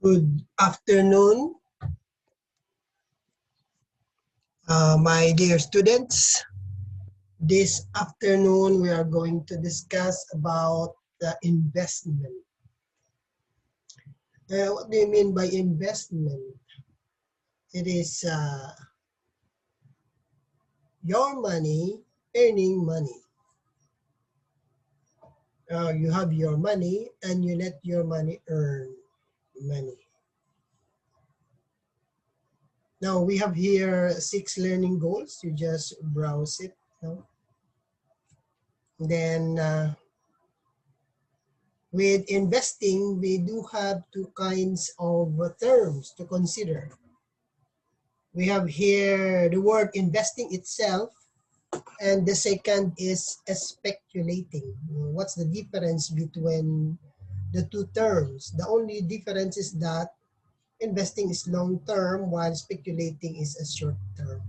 Good afternoon, my dear students. This afternoon, we are going to discuss about the investment. What do you mean by investment? It is your money earning money. You have your money and you let your money earn money. Now, we have here 6 learning goals. You just browse it. No? Then, with investing, we do have 2 kinds of terms to consider. We have here the word investing itself, and the second is speculating. What's the difference between the 2 terms? The only difference is that investing is long-term while speculating is a short-term.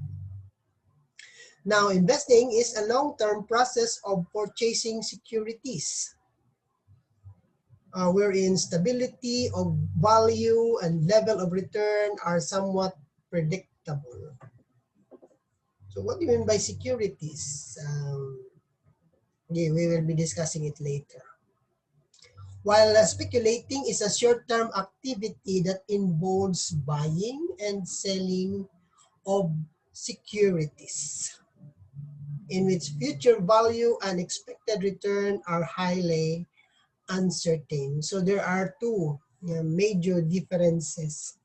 Now, investing is a long-term process of purchasing securities, wherein stability of value and level of return are somewhat predictable. So what do you mean by securities? We will be discussing it later. While speculating is a short-term activity that involves buying and selling of securities, in which future value and expected return are highly uncertain. So there are 2 major differences.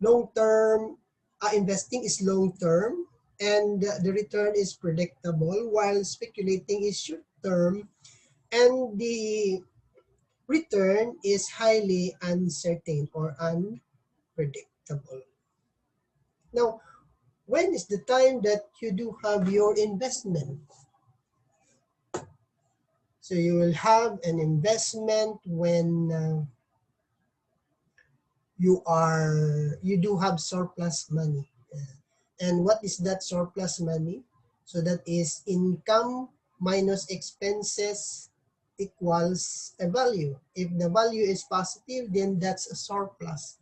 Long-term investing is long-term and the return is predictable, while speculating is short-term and the return is highly uncertain or unpredictable. Now, when is the time that you do have your investment? So you will have an investment when you do have surplus money. And what is that surplus money? So that is income minus expenses equals a value. If the value is positive, then that's a surplus.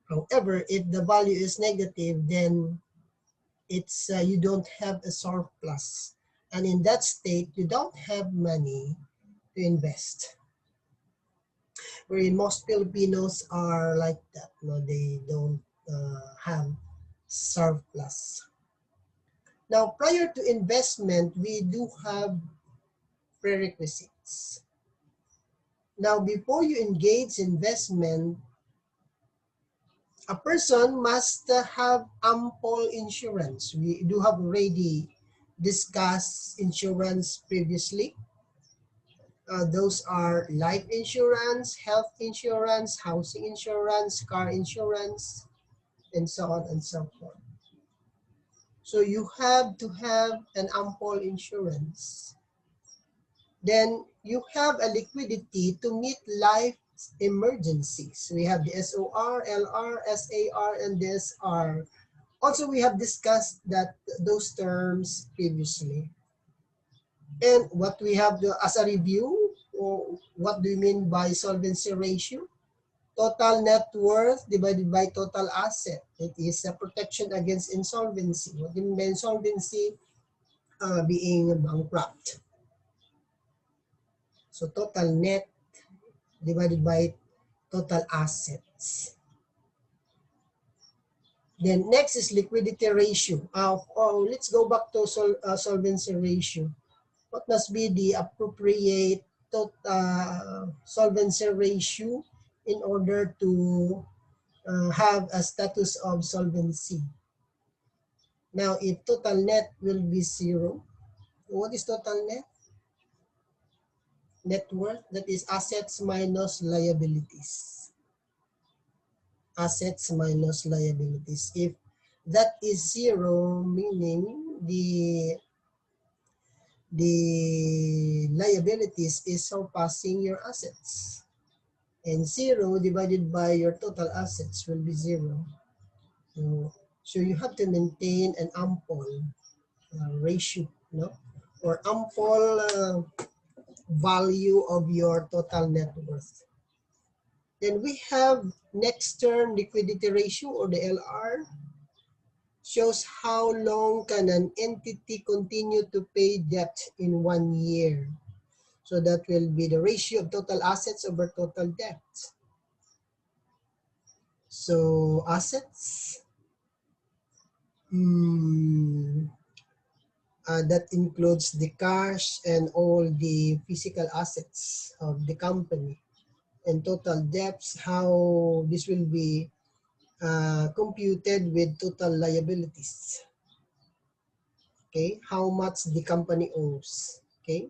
However, if the value is negative, then it's you don't have a surplus. And in that state, you don't have money to invest. Wherein most Filipinos are like that. No, they don't have surplus. Now, prior to investment, we do have prerequisites. Now, before you engage investment, a person must have ample insurance. We do have already discussed insurance previously. Those are life insurance, health insurance, housing insurance, car insurance, and so on and so forth. So you have to have an ample insurance. Then you have a liquidity to meet life emergencies. We have the SOR, LR, SAR, and DSR. Also, we have discussed those terms previously. And what we have as a review, or what do you mean by solvency ratio? Total net worth divided by total asset. It is a protection against insolvency. What do you mean by insolvency? Being bankrupt. So total net divided by total assets. Then next is liquidity ratio. Let's go back to solvency ratio. What must be the appropriate solvency ratio in order to have a status of solvency? Now, if total net will be 0, what is total net? Net worth, that is assets minus liabilities. Assets minus liabilities. If that is 0, meaning the liabilities is surpassing your assets. And 0 divided by your total assets will be 0. So you have to maintain an ample ratio, no? Or ample value of your total net worth. Then we have next term liquidity ratio, or the LR, shows how long can an entity continue to pay debt in 1 year. So that will be the ratio of total assets over total debt. So assets, that includes the cash and all the physical assets of the company. And total debts, how this will be computed with total liabilities. Okay, how much the company owes. Okay,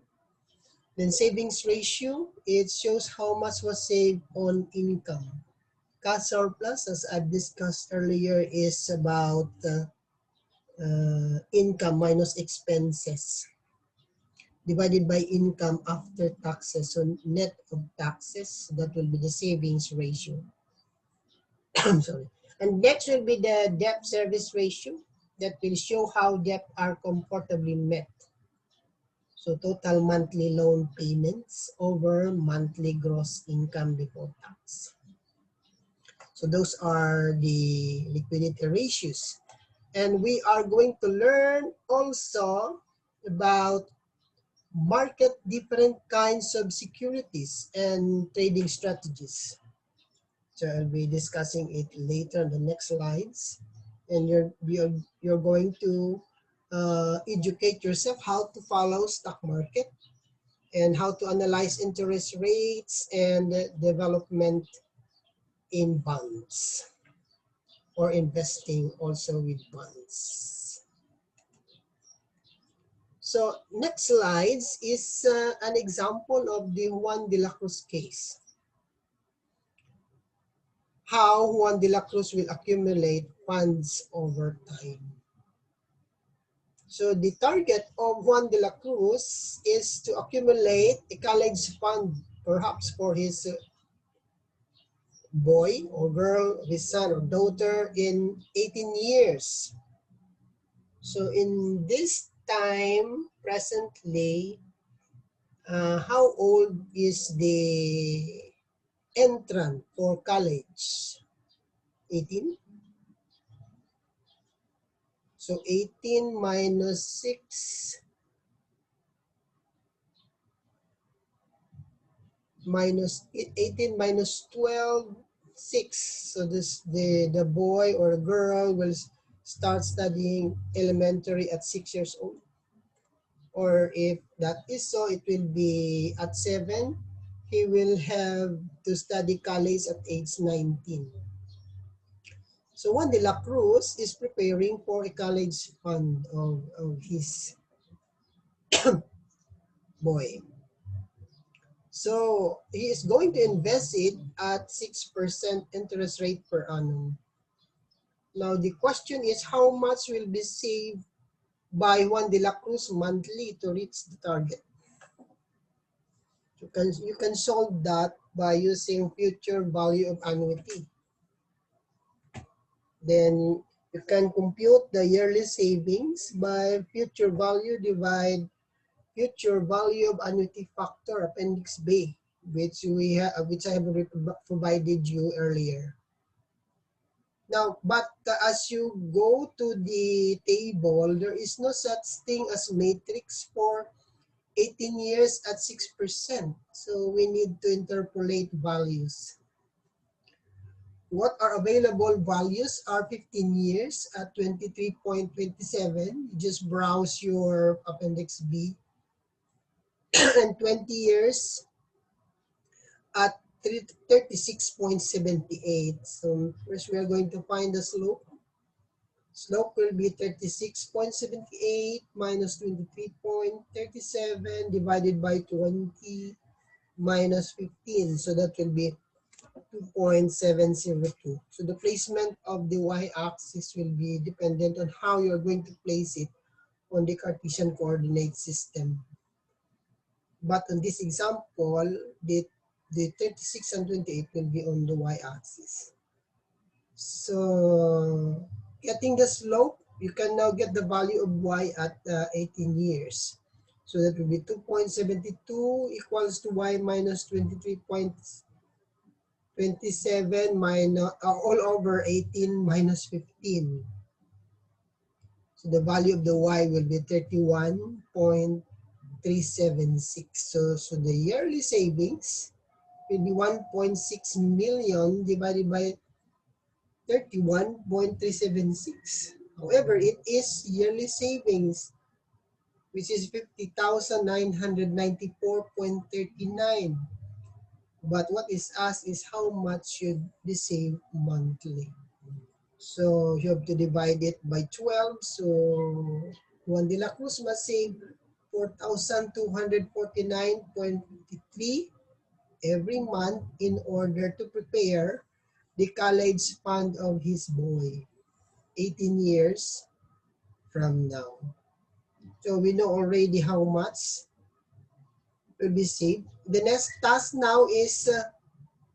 then savings ratio, it shows how much was saved on income. Cash surplus, as I've discussed earlier, is about income minus expenses divided by income after taxes. So net of taxes, that will be the savings ratio. I'm sorry. And next will be the debt service ratio, that will show how debt are comfortably met. So total monthly loan payments over monthly gross income before tax. So those are the liquidity ratios. And we are going to learn also about market different kinds of securities and trading strategies. So I'll be discussing it later in the next slides. And you're going to educate yourself how to follow stock market and how to analyze interest rates and development in bonds or investing also with bonds. So next slides is an example of the Juan de la Cruz case. How Juan de la Cruz will accumulate funds over time. So the target of Juan de la Cruz is to accumulate a college fund, perhaps for his boy or girl, his son or daughter, in 18 years. So in this time, presently, how old is the entrant for college? 18? So 18 minus 6 minus 18 minus 12, 6. So this the boy or girl will start studying elementary at 6 years old. Or if that is so, it will be at 7. He will have to study college at age 19. So Juan de la Cruz is preparing for a college fund of his boy. So he is going to invest it at 6% interest rate per annum. Now the question is, how much will be saved by Juan de la Cruz monthly to reach the target? You can solve that by using future value of annuity. Then you can compute the yearly savings by future value divide future value of annuity factor, appendix B, which I have provided you earlier. Now, but as you go to the table, there is no such thing as matrix for 18 years at 6%. So we need to interpolate values. What are available values are 15 years at 23.27. Just browse your appendix B. And 20 years at 36.78. So first we are going to find the slope. Slope will be 36.78 minus 23.37 divided by 20 minus 15. So that will be 2.702. So the placement of the y-axis will be dependent on how you're going to place it on the Cartesian coordinate system. But in this example, the 36 and 28 will be on the y-axis. So getting the slope, you can now get the value of y at 18 years. So that will be 2.72 equals to y minus 23.72 27 minus, all over 18 minus 15. So the value of the Y will be 31.376. So the yearly savings will be 1.6 million divided by 31.376. However, it is yearly savings, which is 50,994.39. But what is asked is how much should be saved monthly. So you have to divide it by 12. So Juan de la Cruz must save 4,249.53 every month in order to prepare the college fund of his boy 18 years from now. So we know already how much will be saved. The next task now is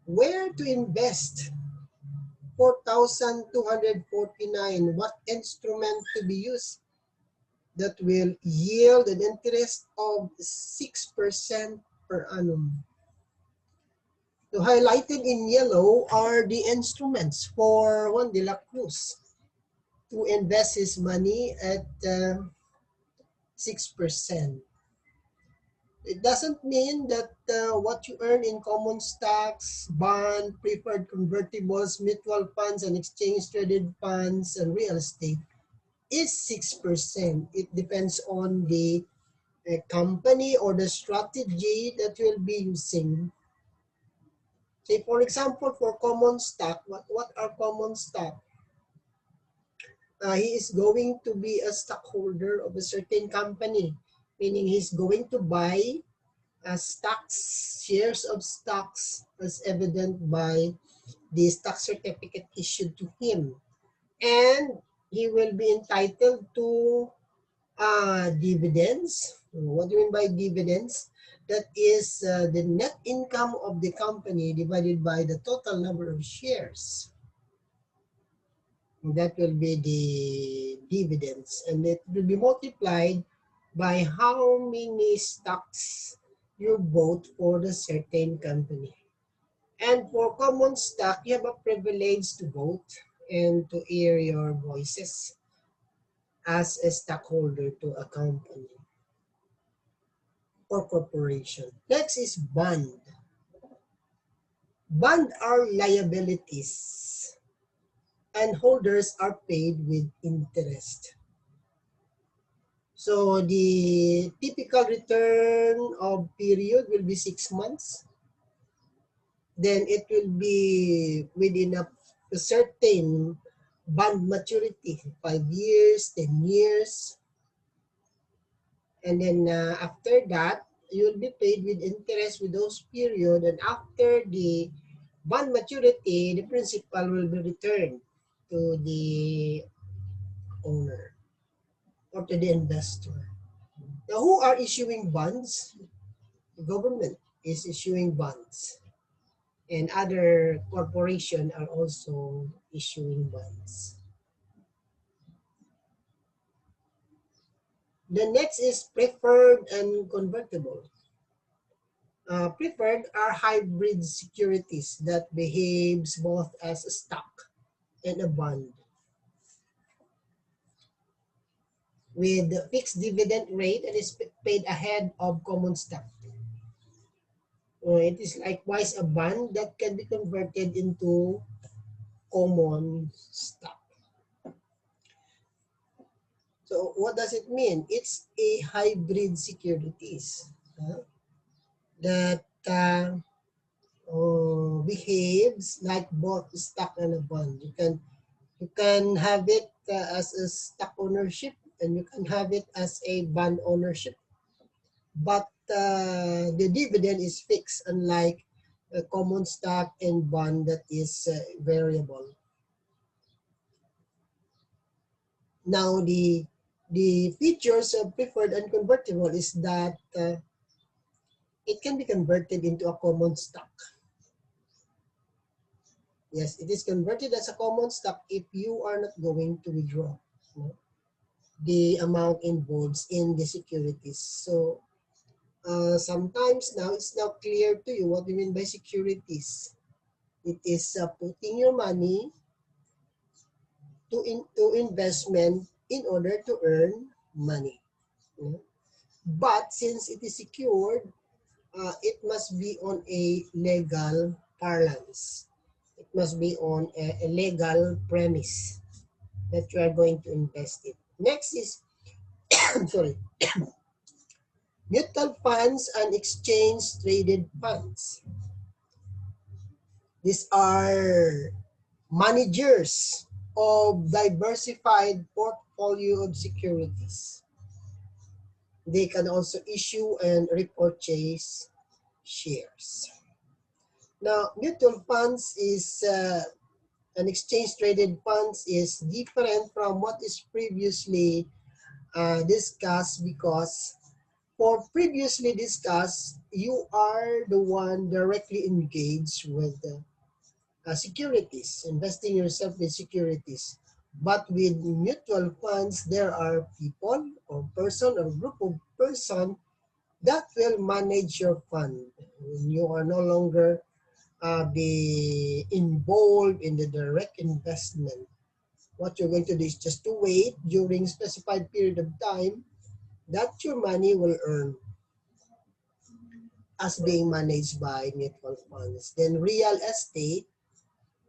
where to invest 4,249. What instrument to be used that will yield an interest of 6% per annum. So highlighted in yellow are the instruments for Juan de la Cruz to invest his money at 6%. It doesn't mean that what you earn in common stocks, bond, preferred convertibles, mutual funds, and exchange traded funds, and real estate is 6%. It depends on the company or the strategy that you'll be using. Say, for example, for common stock, what are common stock? He is going to be a stockholder of a certain company, meaning he's going to buy stocks, shares of stocks as evident by the stock certificate issued to him. And he will be entitled to dividends. What do you mean by dividends? That is the net income of the company divided by the total number of shares. That will be the dividends, and it will be multiplied by how many stocks you bought for the certain company. And for common stock, you have a privilege to vote and to hear your voices as a stockholder to a company or corporation. Next is bond. Bond are liabilities, and holders are paid with interest. So the typical return of period will be 6 months. Then it will be within a certain bond maturity, 5 years, 10 years. And then after that, you will be paid with interest with those period. And after the bond maturity, the principal will be returned to the owner or to the investor. Now, who are issuing bonds? The government is issuing bonds. And other corporations are also issuing bonds. The next is preferred and convertible. Preferred are hybrid securities that behaves both as a stock and a bond, with a fixed dividend rate and is paid ahead of common stock. It is likewise a bond that can be converted into common stock. So what does it mean? It's a hybrid securities that behaves like both stock and a bond. You can have it as a stock ownership, and you can have it as a bond ownership. But the dividend is fixed, unlike a common stock and bond that is variable. Now, the features of preferred and convertible is that it can be converted into a common stock. Yes, it is converted as a common stock if you are not going to withdraw the amount involved in the securities. So sometimes now it's now clear to you what we mean by securities. It is putting your money to investment in order to earn money. But since it is secured, it must be on a legal parlance. It must be on a legal premise that you are going to invest it. Next is, I'm sorry, mutual funds and exchange traded funds. These are managers of diversified portfolio of securities. They can also issue and repurchase shares. Now, mutual funds is an exchange traded funds is different from what is previously discussed, because for previously discussed, you are the one directly engaged with securities, investing yourself in securities. But with mutual funds, there are people or person or group of person that will manage your fund. You are no longer be involved in the direct investment. What you're going to do is just to wait during specified period of time that your money will earn as being managed by mutual funds. Then real estate,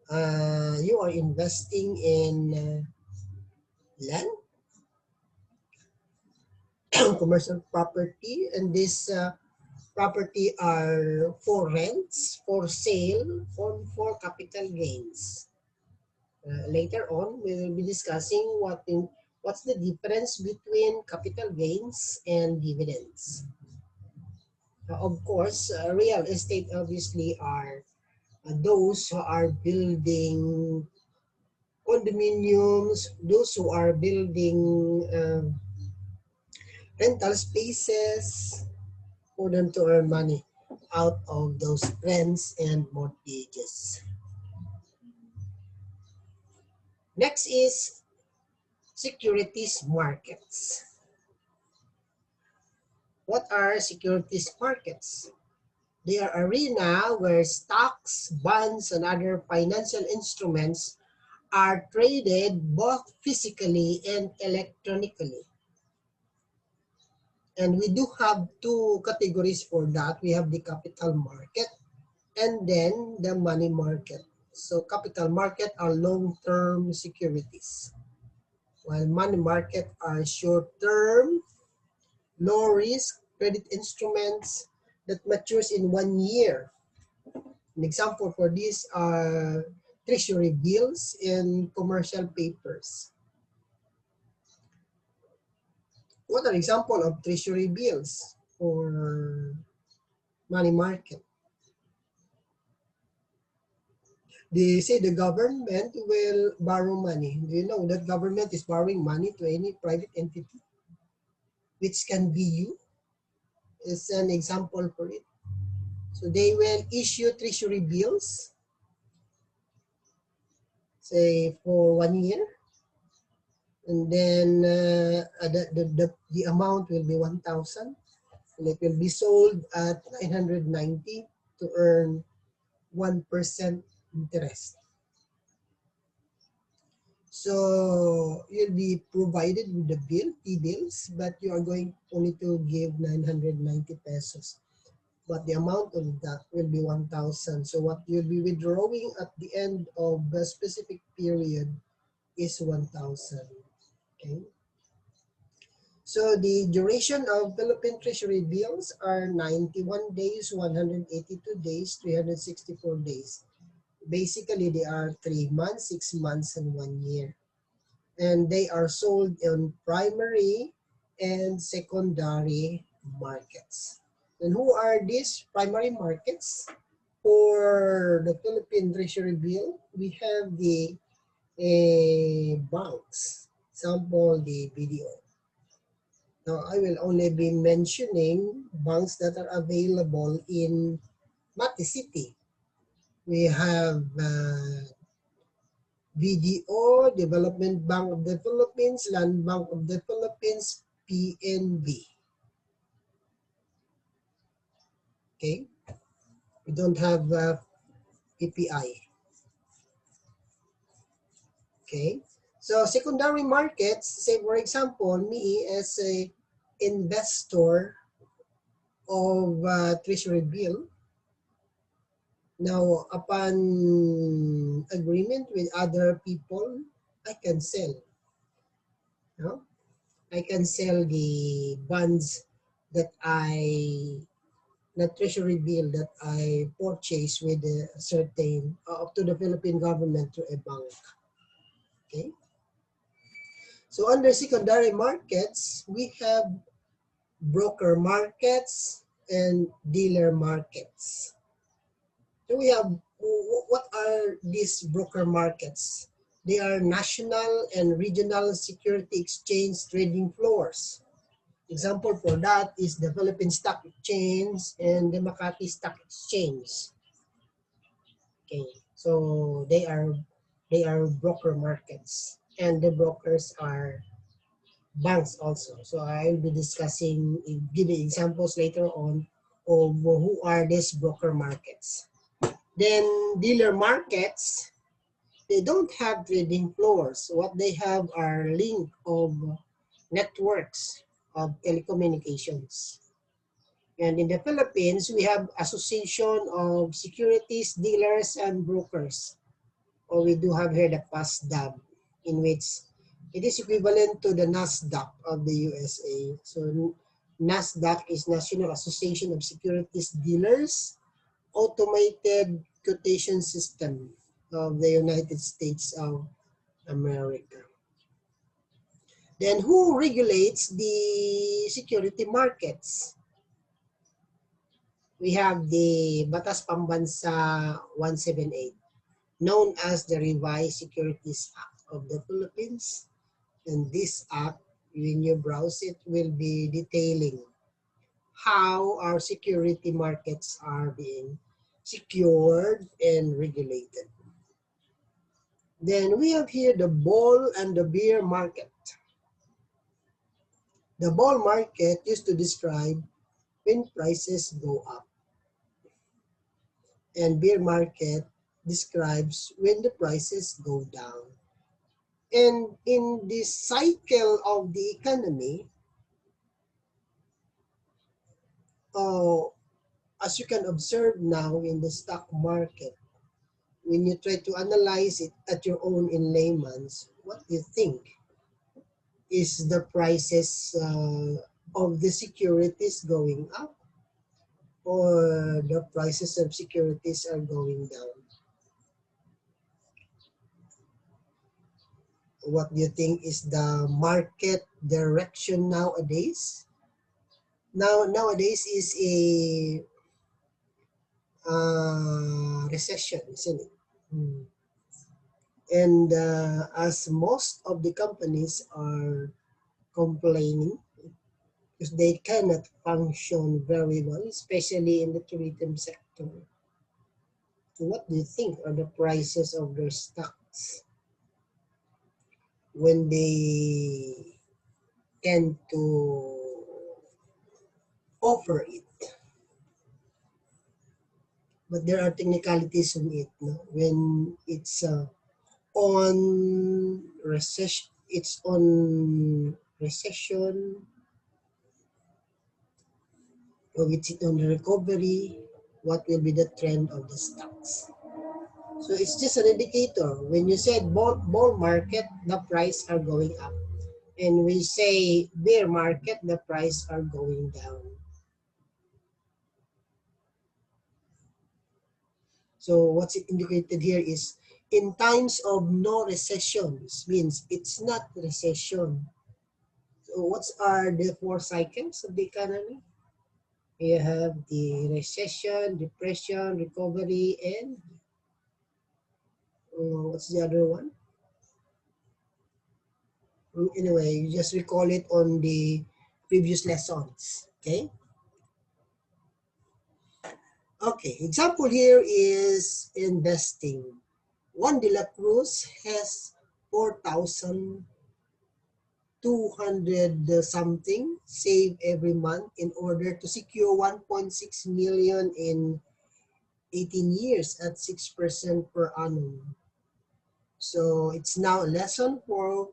you are investing in land, commercial property, and this property are for rents, for sale, or for capital gains. Later on, we will be discussing what's the difference between capital gains and dividends. Of course, real estate obviously are those who are building condominiums, those who are building rental spaces for them to earn money out of those rents and mortgages. Next is securities markets. What are securities markets? They are arena where stocks, bonds, and other financial instruments are traded both physically and electronically. And we do have two categories for that. We have the capital market and then the money market. So capital market are long-term securities, while money market are short-term, low-risk credit instruments that matures in 1 year. An example for these are treasury bills and commercial papers. What are example of treasury bills or money market? They say the government will borrow money. Do you know that government is borrowing money to any private entity, which can be you? Is an example for it. So they will issue treasury bills, say for 1 year, and then the amount will be 1,000, and it will be sold at 990 to earn 1% interest. So you'll be provided with the bill, T-bills, but you are going only to give 990 pesos. But the amount of that will be 1,000. So what you'll be withdrawing at the end of the specific period is 1,000. Okay. So the duration of Philippine Treasury bills are 91 days, 182 days, 364 days. Basically, they are 3 months, 6 months, and 1 year. And they are sold in primary and secondary markets. And who are these primary markets? For the Philippine Treasury bill, we have the banks, example, the BDO. Now, I will only be mentioning banks that are available in Mati City. We have BDO, Development Bank of the Philippines, Land Bank of the Philippines, PNB. Okay? We don't have PPI. Okay, so secondary markets, say for example, me as a investor of treasury bill, now upon agreement with other people, I can sell. No? I can sell the bonds that the treasury bill that I purchased with a certain, up to the Philippine government to a bank. Okay. So under secondary markets, we have broker markets and dealer markets. So we have, what are these broker markets? They are national and regional security exchange trading floors. Example for that is the Philippine Stock Exchange and the Makati Stock Exchange. Okay, so they are broker markets, and the brokers are banks also. So I'll be discussing, giving examples later on of who are these broker markets. Then dealer markets, they don't have trading floors. What they have are link of networks of telecommunications. And in the Philippines, we have Association of Securities Dealers and Brokers, or we do have here the PASDAB, in which it is equivalent to the NASDAQ of the USA. So NASDAQ is National Association of Securities Dealers, automated quotation system of the United States of America. Then who regulates the security markets? We have the Batas Pambansa 178, known as the Revised Securities Act of the Philippines. And this act, when you browse it, will be detailing how our security markets are being secured and regulated. Then we have here the bull and the bear market. The bull market used to describe when prices go up, and bear market describes when the prices go down. And in this cycle of the economy, as you can observe now in the stock market, when you try to analyze it at your own in layman's, what do you think? Is the prices of the securities going up, or the prices of securities are going down? What do you think is the market direction nowadays? Nowadays is a recession, isn't it? And as most of the companies are complaining because they cannot function very well, especially in the tourism sector. So what do you think are the prices of their stocks when they tend to offer it? But there are technicalities on it. No? When it's on recession, or it's on the recovery, what will be the trend of the stocks? So it's just an indicator. When you said bull market, the price are going up. And we say bear market, the price are going down. So what's indicated here is in times of no recessions, means it's not recession. So what are the 4 cycles of the economy? You have the recession, depression, recovery, and what's the other one? Anyway, you just recall it on the previous lessons, okay? Okay, example here is investing. Juan de la Cruz has 4,200 something saved every month in order to secure 1.6 million in 18 years at 6% per annum. So it's now a lesson for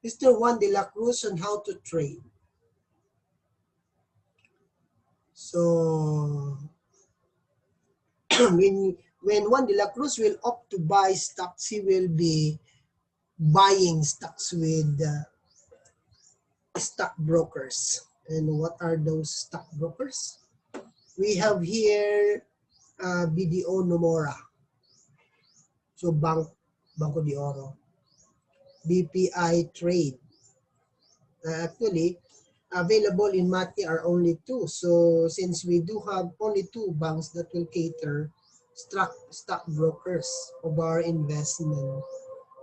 Mr. Juan de la Cruz on how to trade. So when Juan de la Cruz will opt to buy stocks, he will be buying stocks with stockbrokers. And what are those stockbrokers? We have here BDO Nomura. So Banco de Oro. BPI Trade. Actually, available in Mati are only two. So since we do have only two banks that will cater stockbrokers of our investment,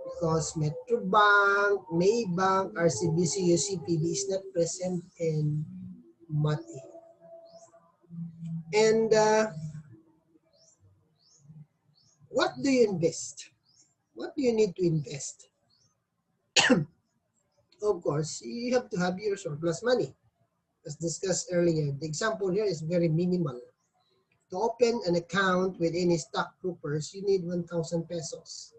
because Metrobank, Maybank, RCBC, UCPB is not present in Mati. And what do you invest? What do you need to invest? Of course, you have to have your surplus money. As discussed earlier, the example here is very minimal. To open an account with any stockbrokers, you need 1,000 pesos.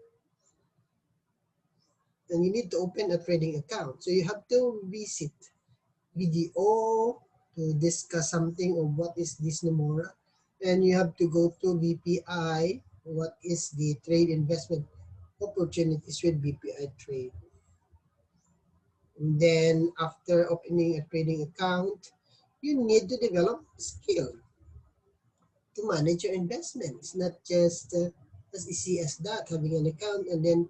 And you need to open a trading account. So you have to visit BDO to discuss something of what is this Nomura. And you have to go to BPI, what is the trade investment opportunities with BPI Trade. And then after opening a trading account, you need to develop skill to manage your investments, not just as easy as that, having an account and then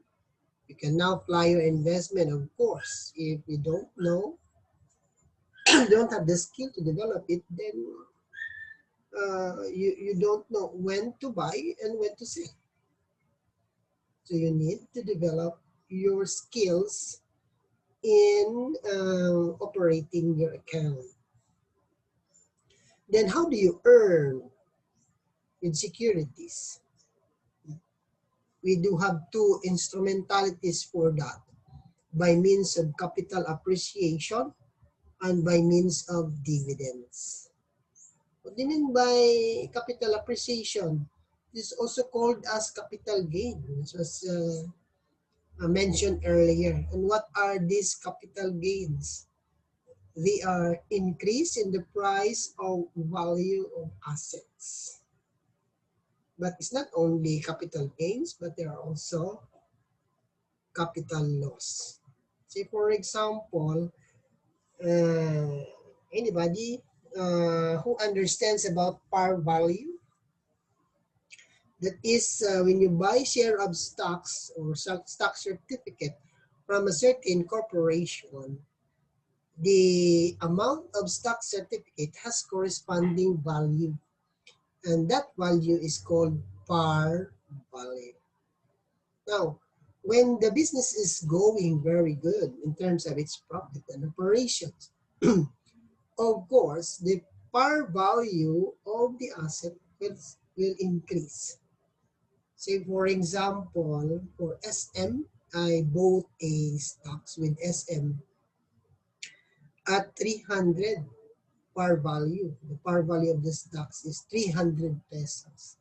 you can now fly your investment. Of course, if you don't know, you don't have the skill to develop it, then you don't know when to buy and when to sell. So you need to develop your skills in operating your account. Then how do you earn with securities? We do have two instrumentalities for that, by means of capital appreciation and by means of dividends. What do you mean by capital appreciation? This is also called as capital gain, which was mentioned earlier. And what are these capital gains? They are increase in the price of value of assets. But it's not only capital gains, but there are also capital loss. Say for example, anybody who understands about par value, that is when you buy share of stocks or stock certificate from a certain corporation, the amount of stock certificate has corresponding value, and that value is called par value. Now, when the business is going very good in terms of its profit and operations, of course, the par value of the asset will increase. Say for example, for SM, I bought a stocks with SM at 300 par value. The par value of the stocks is 300 pesos.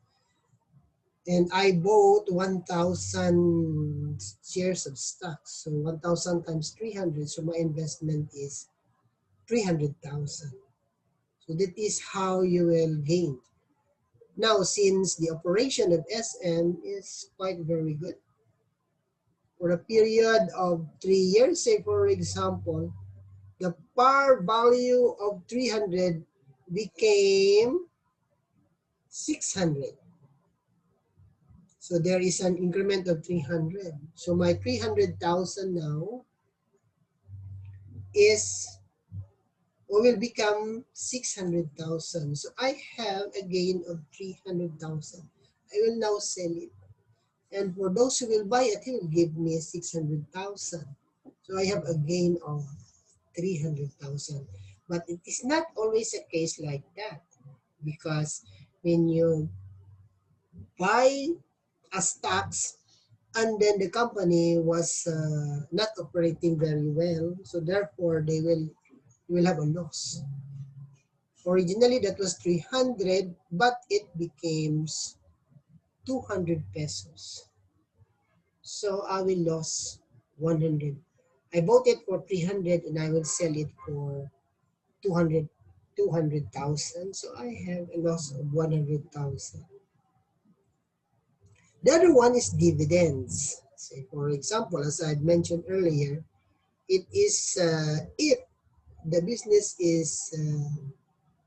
And I bought 1,000 shares of stocks. So 1,000 times 300. So my investment is 300,000. So that is how you will gain. Now, since the operation of SM is quite very good, for a period of 3 years, say for example, the par value of 300 became 600. So there is an increment of 300. So my 300,000 now will become 600,000. So I have a gain of 300,000. I will now sell it. And for those who will buy it, he will give me 600,000. So I have a gain of 300,000. But it is not always a case like that, because when you buy a stocks and then the company was not operating very well, so therefore they will have a loss. Originally that was 300, but it becomes 200 pesos. So I will lose 100. I bought it for 300 and I will sell it for 200, 200,000. So I have a loss of 100,000. The other one is dividends. Say, for example, as I mentioned earlier, it is if the business is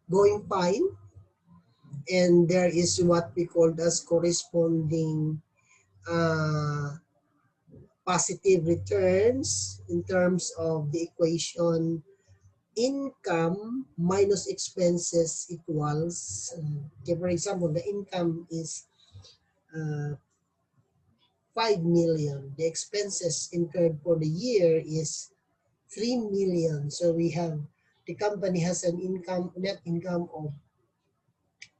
going fine and there is what we call as corresponding positive returns in terms of the equation income minus expenses equals, for example, the income is 5 million. The expenses incurred for the year is 3 million. So we have, the company has an income, net income of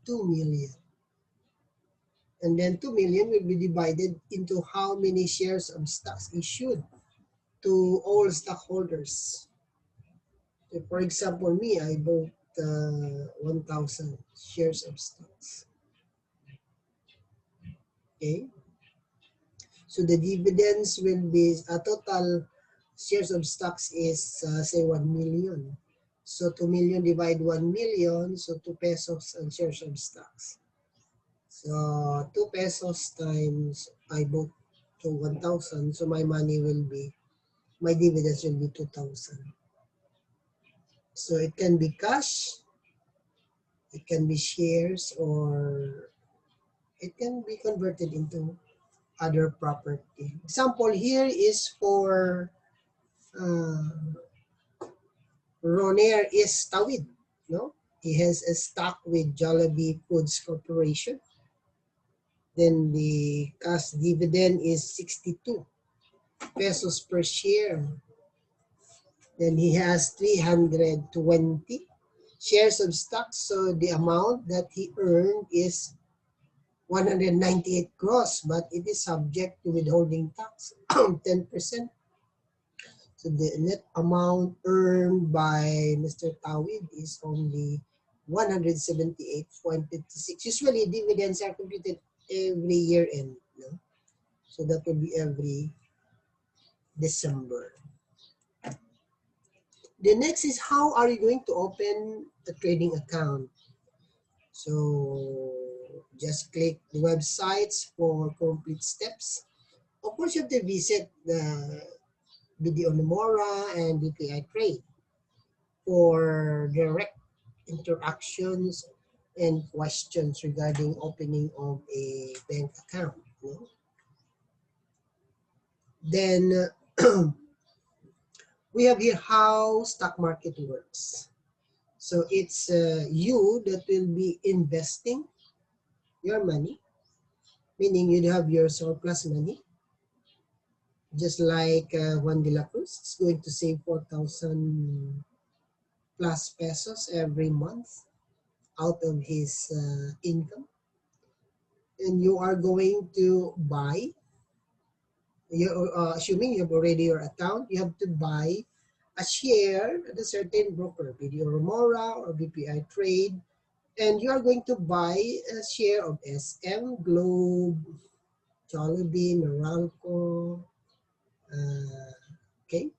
2 million. And then 2 million will be divided into how many shares of stocks issued to all stockholders. So for example, me, I bought 1,000 shares of stocks. Okay. So the dividends will be, total shares of stocks is say 1 million. So 2 million divide 1 million, so 2 pesos on shares of stocks. So 2 pesos times I bought to 1,000, so my money will be, my dividends will be 2,000. So it can be cash, it can be shares, or it can be converted into other property. Example here is for Roner is Tawid. No? He has a stock with Jollibee Foods Corporation. Then the cash dividend is 62 pesos per share. Then he has 320 shares of stock. So the amount that he earned is 198 gross, but it is subject to withholding tax, 10%. So the net amount earned by Mr. Tawid is only 178.56. Usually dividends are computed every year end. No? So that will be every December. The next is, how are you going to open a trading account? So just click the websites for complete steps. Of course, you have to visit the BDO Nomura and BPI Trade for direct interactions and questions regarding opening of a bank account. You know? Then we have here how stock market works. So it's you that will be investing your money, meaning you have your surplus money. Just like Juan de la Cruz is going to save 4,000 plus pesos every month out of his income. And you are going to buy, assuming you have already your account, you have to buy a share at a certain broker, BDO Nomura or BPI Trade, and you are going to buy a share of SM, Globe, Jollibee, Meralco, okay?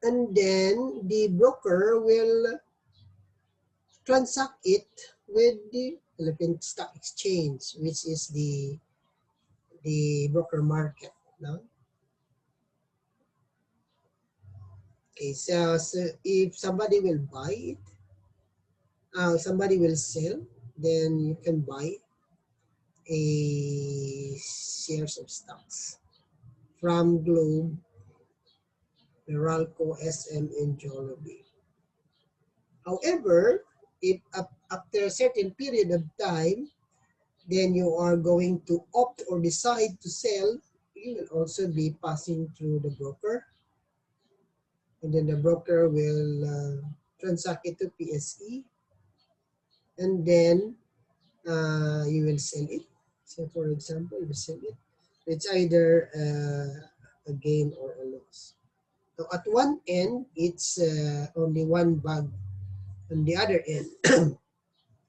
And then the broker will transact it with the Philippine Stock Exchange, which is the broker market. No? Okay, so if somebody will buy it, somebody will sell, then you can buy a shares of stocks from Globe, Meralco, SM, and Jollibee. However, if after a certain period of time, then you are going to opt or decide to sell, you will also be passing through the broker. And then the broker will transact it to PSE. And then you will sell it. So for example, you sell it. It's either a gain or a loss. So at one end, it's only one bag. On the other end,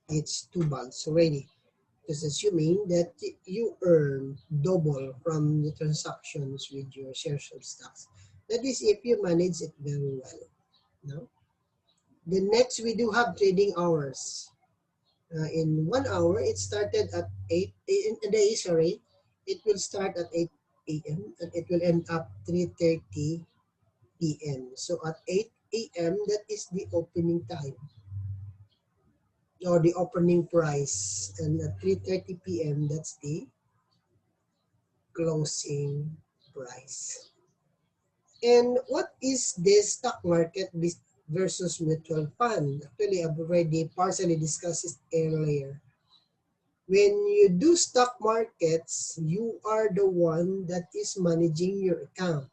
it's 2 bags already. Just assuming that you earn double from the transactions with your shares of stocks. That is if you manage it very well. No? Then next, we do have trading hours. In 1 hour, it started at 8 in a day, sorry. It will start at 8 a.m. and it will end up 3:30 p.m. So at 8 a.m., that is the opening time or the opening price. And at 3:30 p.m., that's the closing price. And what is this stock market versus mutual fund? Actually, I've already partially discussed it earlier. When you do stock markets, you are the one that is managing your account.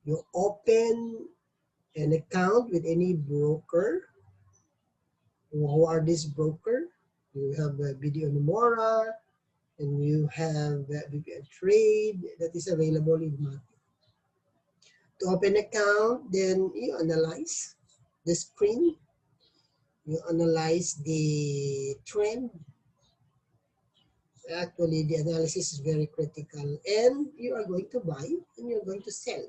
You open an account with any broker. Who are these broker? You have BDO Nomura, and you have BPI Trade that is available in the market. To open account, then you analyze the screen, you analyze the trend. Actually, the analysis is very critical, and you are going to buy and you're going to sell.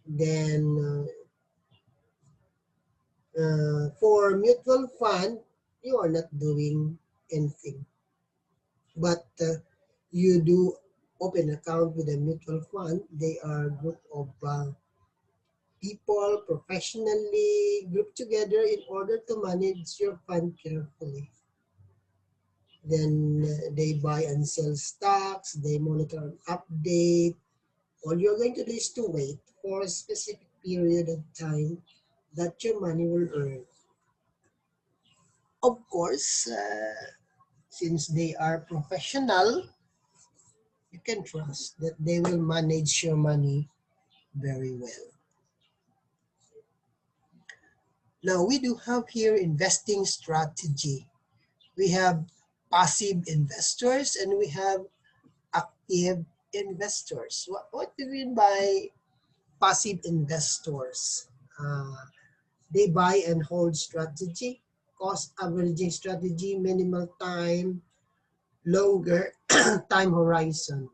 Then for mutual fund, you are not doing anything, but you do open account with a mutual fund. They are a group of people professionally grouped together in order to manage your fund carefully. Then they buy and sell stocks, they monitor and update. All you're going to do is to wait for a specific period of time that your money will earn. Of course, since they are professional, you can trust that they will manage your money very well. Now, we do have here investing strategy. We have passive investors and we have active investors. What do you mean by passive investors? They buy and hold strategy, cost averaging strategy, minimal time, longer time horizon.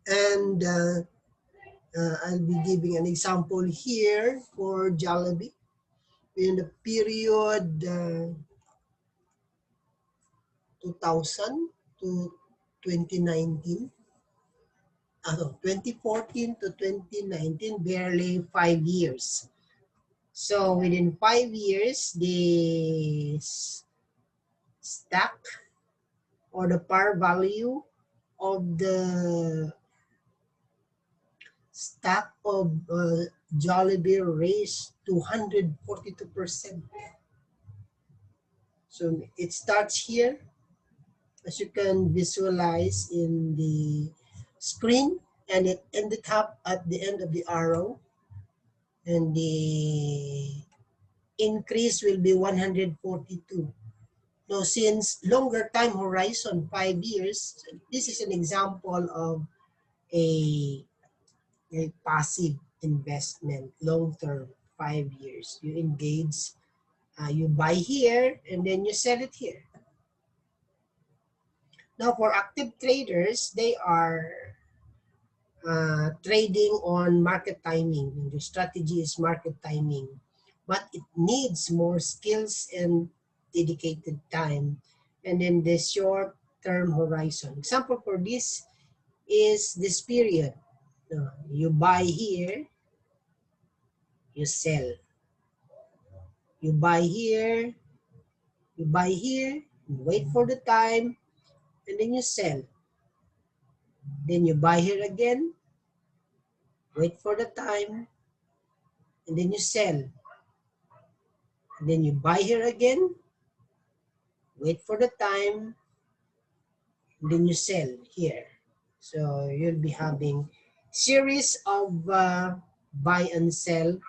And I'll be giving an example here for Jollibee. In the period 2000 to 2019, 2014 to 2019, barely 5 years. So within 5 years, the stock or the par value of the stock of Jollibee raised 242%. So it starts here, as you can visualize in the screen, and it ended up at the end of the arrow, and the increase will be 142. So since longer time horizon, 5 years, this is an example of a passive investment, long-term, 5 years. You engage, you buy here, and then you sell it here. Now for active traders, they are trading on market timing. The strategy is market timing, but it needs more skills and dedicated time. And then the short-term horizon. Example for this is this period. You buy here, you sell. You buy here, you buy here, you wait for the time, and then you sell. Then you buy here again, wait for the time, and then you sell. And then you buy here again, wait for the time, and then you sell here. So you'll be having series of buy and sell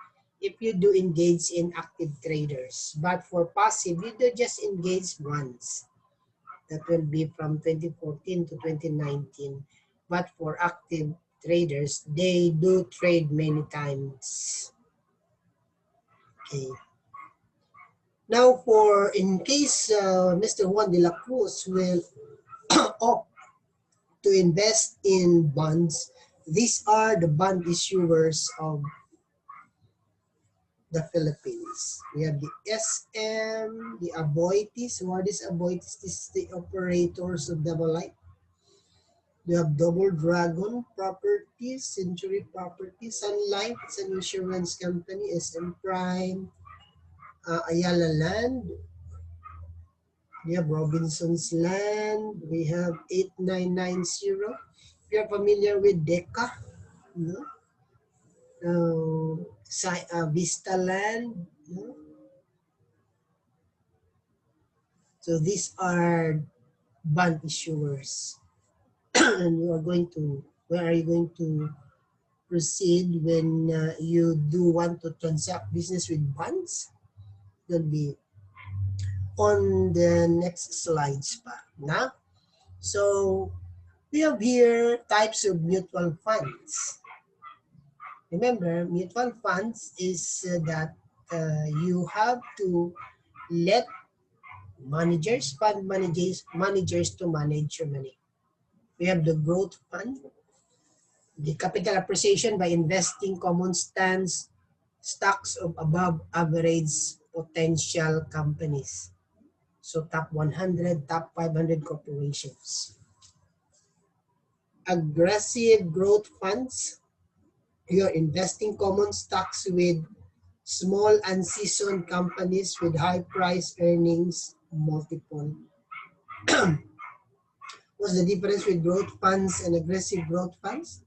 if you do engage in active traders. But for passive, you do just engage once. That will be from 2014 to 2019. But for active traders, they do trade many times. Okay. Now, in case Mr. Juan de la Cruz will opt to invest in bonds, these are the bond issuers of the Philippines. We have the SM, the Aboitiz. What is Aboitiz? This is the operators of Double Light. We have Double Dragon Properties, Century Properties, Sun Life, it's an insurance company, SM Prime, Ayala Land. We have Robinson's Land. We have 8990. If you're familiar with DECA, no? Vista Land. No? So these are bond issuers. And you are going to, where are you going to proceed when you do want to transact business with bonds? It'll be on the next slides pa. Na? So we have here types of mutual funds. Remember, mutual funds is that you have to let fund managers to manage your money. We have the growth fund, the capital appreciation by investing common stocks of above average potential companies. So top 100, top 500 corporations. Aggressive growth funds, you're investing common stocks with small unseasoned companies with high price earnings multiple. What's the difference with growth funds and aggressive growth funds?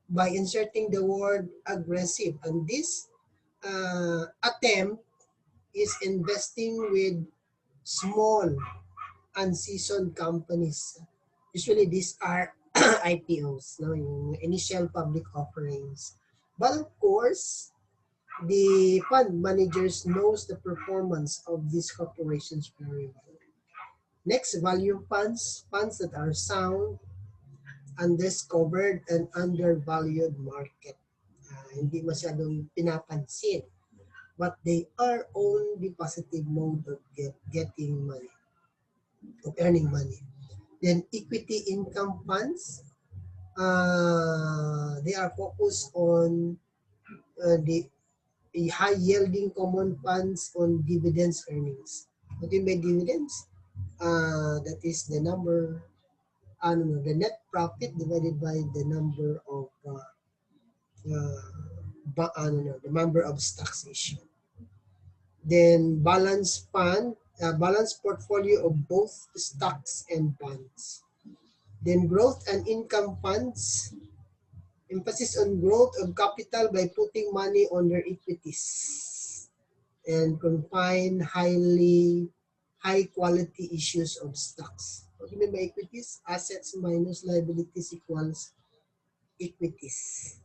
By inserting the word aggressive, and this attempt is investing with small unseasoned companies. Usually these are IPOs, no? Yung initial public offerings. But of course, the fund managers knows the performance of these corporations very well. Next, value funds, funds that are sound, undiscovered, and undervalued market. Hindi masyadong pinapansin. But they are on the positive mode of getting money, of earning money. Then equity income funds, they are focused on the high yielding common funds on dividends earnings. What do you mean dividends? That is the number, the net profit divided by the number of the number of stocks issued. Then balance fund, balance portfolio of both stocks and bonds. Then growth and income funds, emphasis on growth of capital by putting money on their equities and confine high quality issues of stocks. What do you mean by equities? Assets minus liabilities equals equities.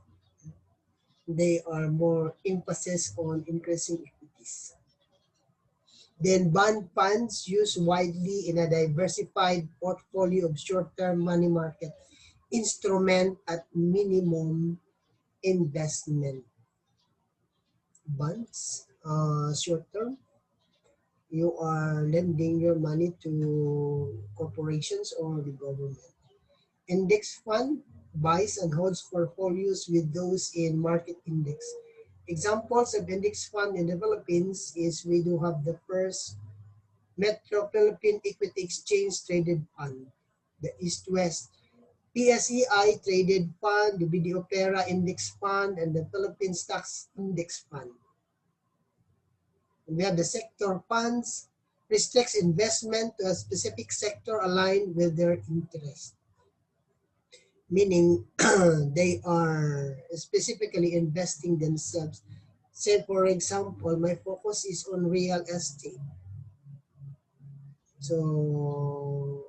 They are more emphasis on increasing equities. Then bond funds used widely in a diversified portfolio of short-term money market instrument at minimum investment. Bonds, short-term, you are lending your money to corporations or the government. Index fund buys and holds portfolios with those in market index. Examples of index fund in the Philippines is we do have the first Metro Philippine Equity Exchange Traded Fund, the East-West PSEI Traded Fund, the BDO Pera Index Fund, and the Philippine Stocks Index Fund. And we have the sector funds, restricts investment to a specific sector aligned with their interest. Meaning they are specifically investing themselves. Say for example, my focus is on real estate. So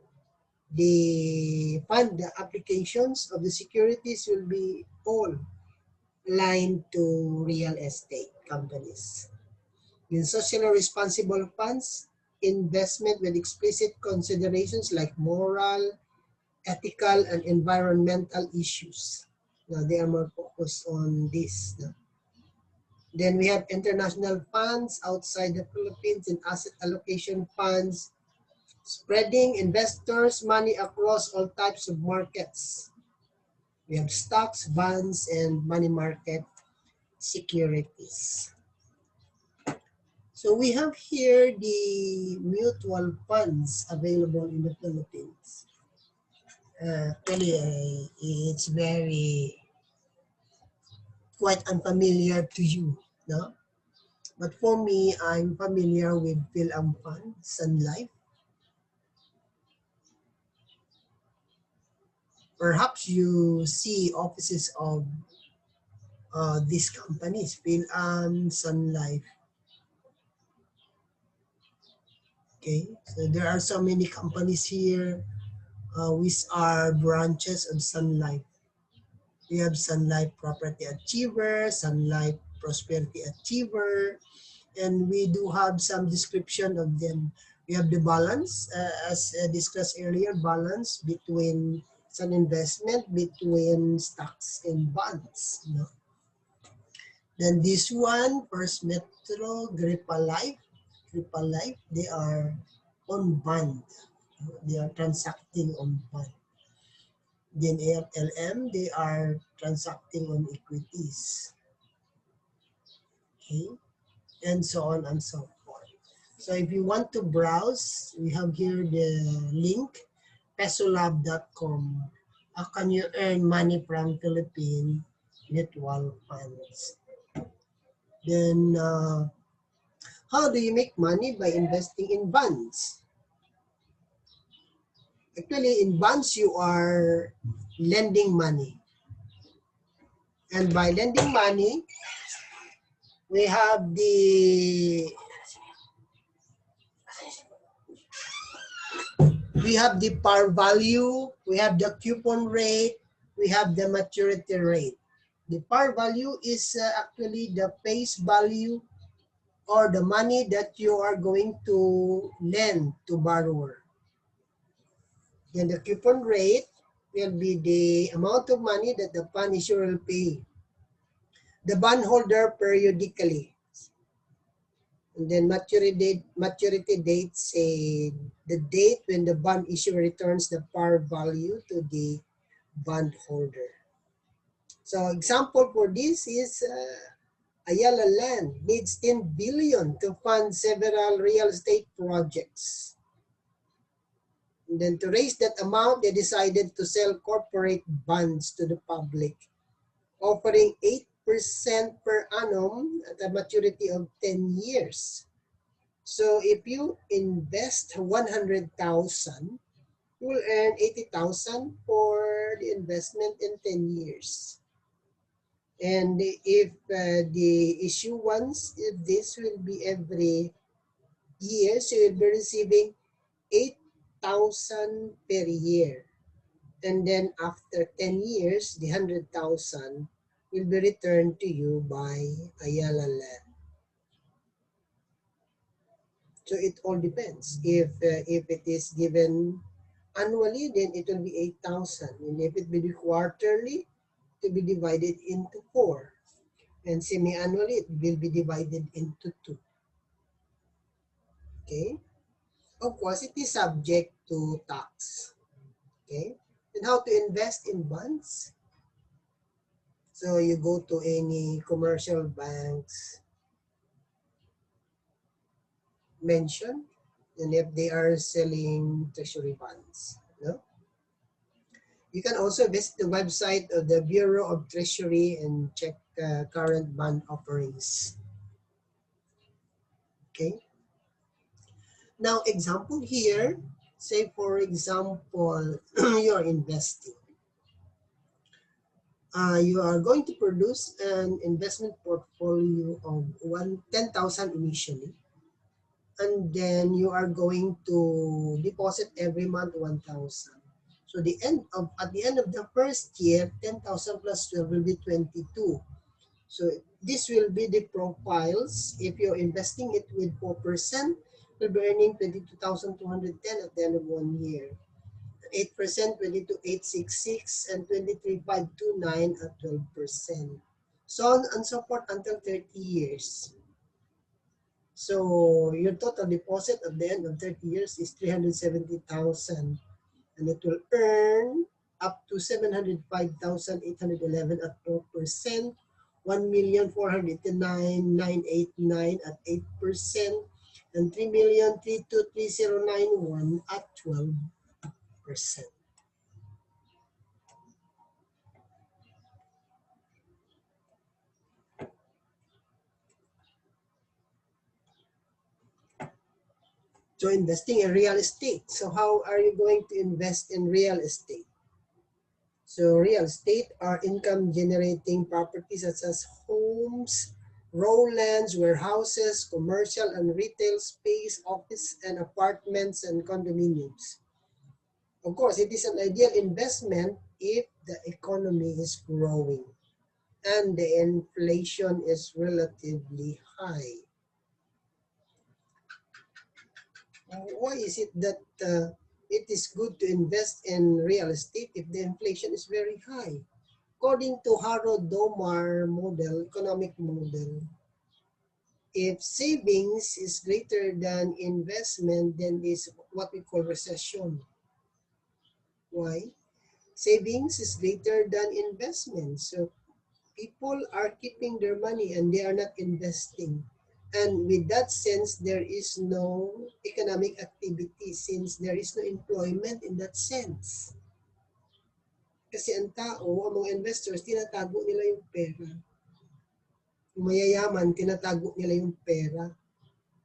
the fund applications of the securities will be all aligned to real estate companies. In socially responsible funds, investment with explicit considerations like moral, ethical, and environmental issues. Now, they are more focused on this. Then we have international funds outside the Philippines and asset allocation funds, spreading investors' money across all types of markets. We have stocks, bonds, and money market securities. So we have here the mutual funds available in the Philippines. Really, it's very quite unfamiliar to you, no? But for me, I'm familiar with PhilAm Fund, Sun Life. Perhaps you see offices of these companies, PhilAm, Sun Life. Okay, so there are so many companies here which are branches of Sun Life. We have Sun Life Property Achiever, Sun Life Prosperity Achiever, and we do have some description of them. We have the balance, as discussed earlier, balance between an investment between stocks and bonds. You know? Then this one, First Metro, Gripa Life, they are on bond. They are transacting on bond. Then AFLM, they are transacting on equities. Okay, and so on and so forth. So if you want to browse, we have here the link, pesolab.com. How can you earn money from Philippine mutual funds? Then, how do you make money by investing in bonds? Actually, in bonds, you are lending money. And by lending money, we have the par value, we have the coupon rate, we have the maturity rate. The par value is actually the face value or the money that you are going to lend to borrower. Then the coupon rate will be the amount of money that the fund issuer will pay the bondholder periodically. And then maturity date, say the date when the bond issuer returns the par value to the bondholder. So example for this is Ayala Land needs 10 billion to fund several real estate projects. And then to raise that amount, they decided to sell corporate bonds to the public, offering 8% per annum at a maturity of 10 years. So if you invest 100,000, you will earn 80,000 for the investment in 10 years. And if the issuance, if this will be every year, so you'll be receiving 8,000 per year. And then after 10 years, the 100,000 will be returned to you by Ayala Land. So it all depends. If it is given annually, then it will be 8,000. And if it be quarterly, to be divided into 4. And semi-annually, it will be divided into 2. Okay? Of course, it is subject to tax. Okay? And how to invest in bonds? So you go to any commercial banks mentioned, and if they are selling treasury bonds. No? You can also visit the website of the Bureau of Treasury and check current bond offerings. Okay. Now, example here, say for example, you're investing. You are going to produce an investment portfolio of 10,000 initially, and then you are going to deposit every month 1,000. So at the end of the first year, 10,000 plus 12 will be 22. So this will be the profiles. If you're investing it with 4%, you'll be earning 22,210 at the end of 1 year. 8%, 22,866, and 23,529 at 12%. so on and so forth until 30 years. So your total deposit at the end of 30 years is 370,000, and it will earn up to 705,811 at 4%, 1,489,989 at 8%, and 3,323,091 at 12%. So investing in real estate. So how are you going to invest in real estate? So real estate are income generating properties such as homes, raw lands, warehouses, commercial and retail space, office and apartments, and condominiums. Of course, it is an ideal investment if the economy is growing and the inflation is relatively high. Why is it that it is good to invest in real estate if the inflation is very high? According to Harrod-Domar model, economic model, if savings is greater than investment, then is what we call recession. Why? Savings is greater than investment. So people are keeping their money and they are not investing. And with that sense, there is no economic activity since there is no employment in that sense. Kasi ang tao, ang mga investors, tinatago nila yung pera. Yung mayayaman, tinatago nila yung pera.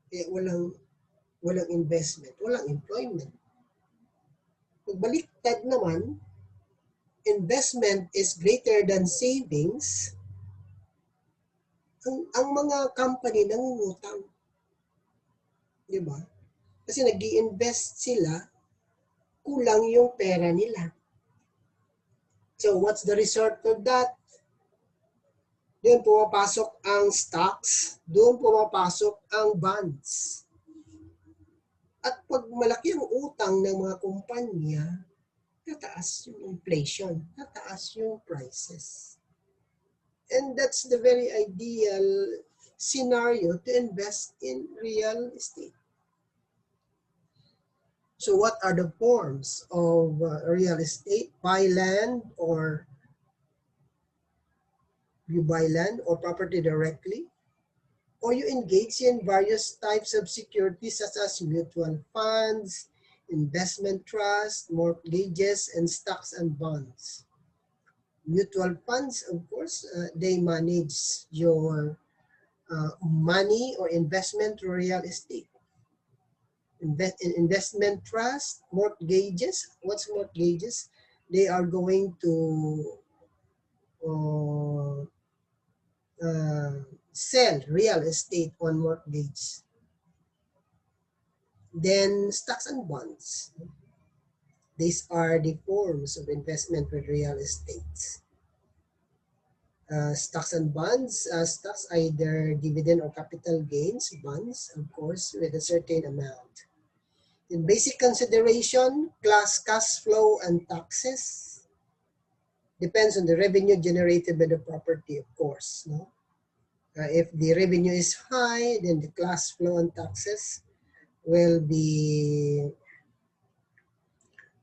Kaya walang investment, walang employment. Pagbaliktad naman, investment is greater than savings, ang mga company nangungutang. Di ba? Kasi nag-i-invest sila, kulang yung pera nila. So what's the result of that? Doon pumapasok ang stocks, doon pumapasok ang bonds. At pag malaki ang utang ng mga kumpanya, tataas yung inflation, tataas yung prices. And that's the very ideal scenario to invest in real estate. So what are the forms of real estate? Buy land, or you buy land or property directly, or you engage in various types of securities such as mutual funds, investment trust, mortgages, and stocks and bonds. Mutual funds, of course, they manage your money or investment to real estate. Investment trust, mortgages. What's mortgages? They are going to sell real estate on mortgage. Then stocks and bonds. These are the forms of investment with real estate. Stocks and bonds. Stocks, either dividend or capital gains. Bonds, of course, with a certain amount. In basic consideration, cash flow, and taxes. Depends on the revenue generated by the property, of course. No? If the revenue is high, then the cash flow and taxes will be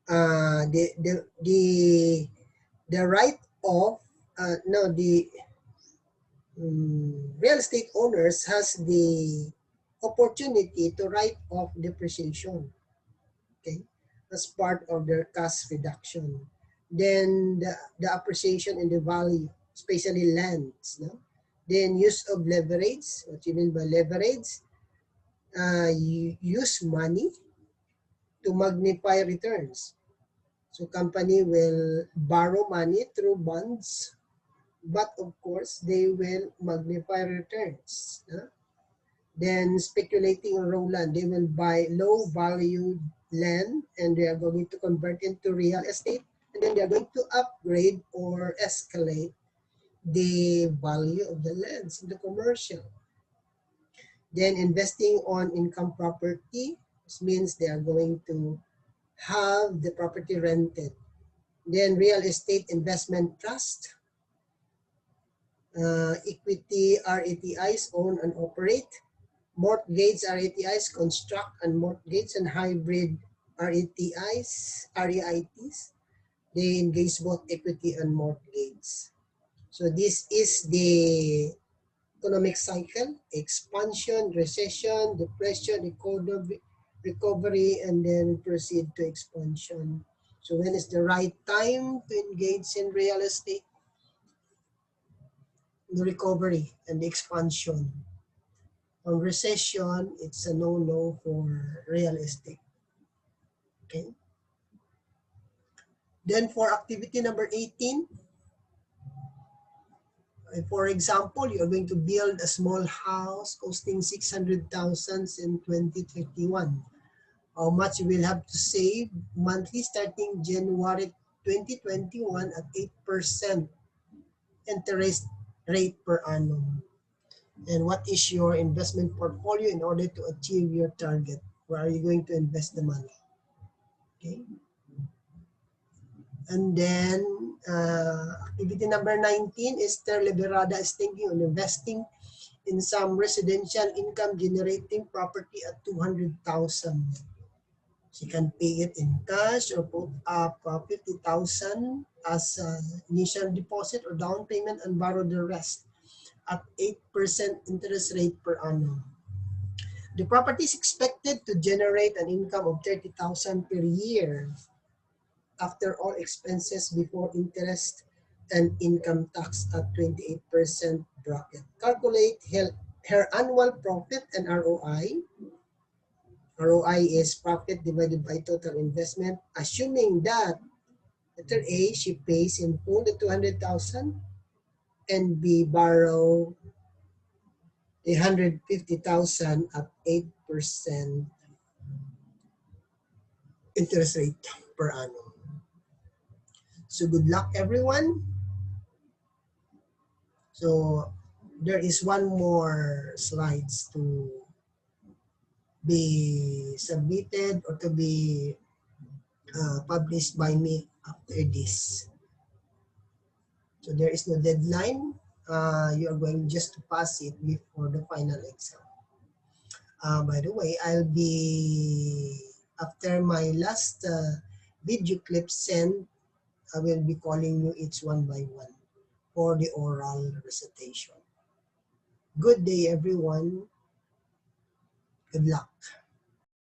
the write-off. Real estate owners has the opportunity to write off depreciation, okay, as part of their cost reduction. Then the appreciation in the value, especially lands. No? Then use of leverage. What you mean by leverage? You use money to magnify returns. So company will borrow money through bonds, but of course they will magnify returns. Then speculating on raw land, they will buy low valued land and they are going to convert into real estate, and then they are going to upgrade or escalate the value of the lands in the commercial. Then investing on income property, which means they are going to have the property rented. Then real estate investment trust. Equity RETIs own and operate. Mortgage RETIs construct and mortgage, and hybrid REITs, they engage both equity and mortgage. So this is the economic cycle: expansion, recession, depression, recovery, and then proceed to expansion. So when is the right time to engage in real estate? The recovery and the expansion. On recession, it's a no-no for real estate. Okay. Then for activity number 18, for example, you are going to build a small house costing 600,000 in 2021. How much you will have to save monthly starting January 2021 at 8% interest rate per annum. And what is your investment portfolio in order to achieve your target? Where are you going to invest the money? Okay. And then activity number 19, Esther Liberada is thinking on investing in some residential income generating property at 200,000. She can pay it in cash or put up 50,000 as initial deposit or down payment and borrow the rest at 8% interest rate per annum. The property is expected to generate an income of 30,000 per year after all expenses before interest and income tax at 28% bracket. Calculate her annual profit and ROI. ROI is profit divided by total investment, assuming that letter A, she pays in full the 200,000, and B, borrow the 150,000 at 8% interest rate per annum. So good luck, everyone. So there is one more slides to be submitted or to be published by me after this. So there is no deadline. You are going just to pass it before the final exam. By the way, I'll be, after my last video clip sent, I will be calling you each one by one for the oral recitation. Good day, everyone. Good luck.